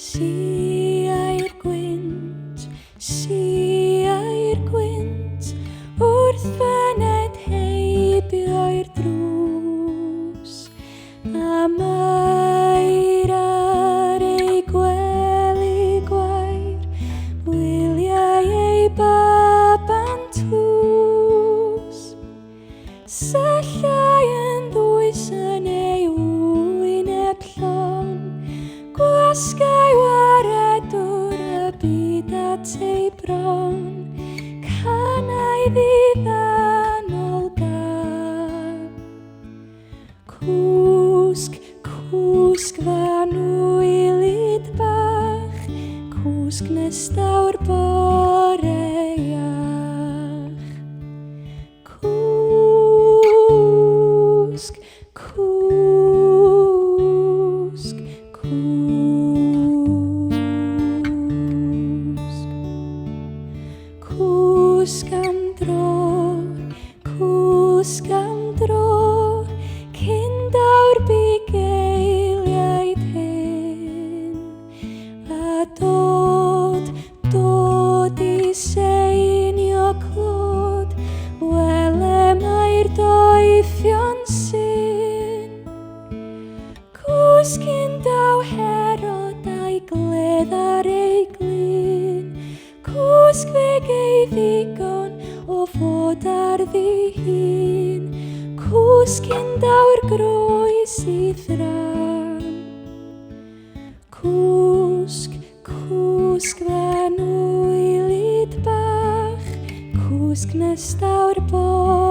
Sia'r gwynt, wrth fyned heibio i'r drws, a mair ar ei gwely gwair, wyliau ei baban tws. Syllai yn ddwys yn ei wyneb llon, gwasgau waredwr y byd at ei bron, canau ddiddanol gan. Cwsg, cwsg fan wylid bach, cwsg nestawr bore iach. Cwsg, cwsg, cwsg. Cwsg am dro, cwsg am dro, cyn dawr bugeiliaid hyn. A dod i seinio clod, welem ai'r doethion syn. Cwsgyn daw Herod a'i gledd ar ei glyn, cwsg fe gei ddigon o fod ar ddihun, cwsgyn daw'r groes i ddram. Cwsg, cwsg fan wylid bach, cwsg nestawr bore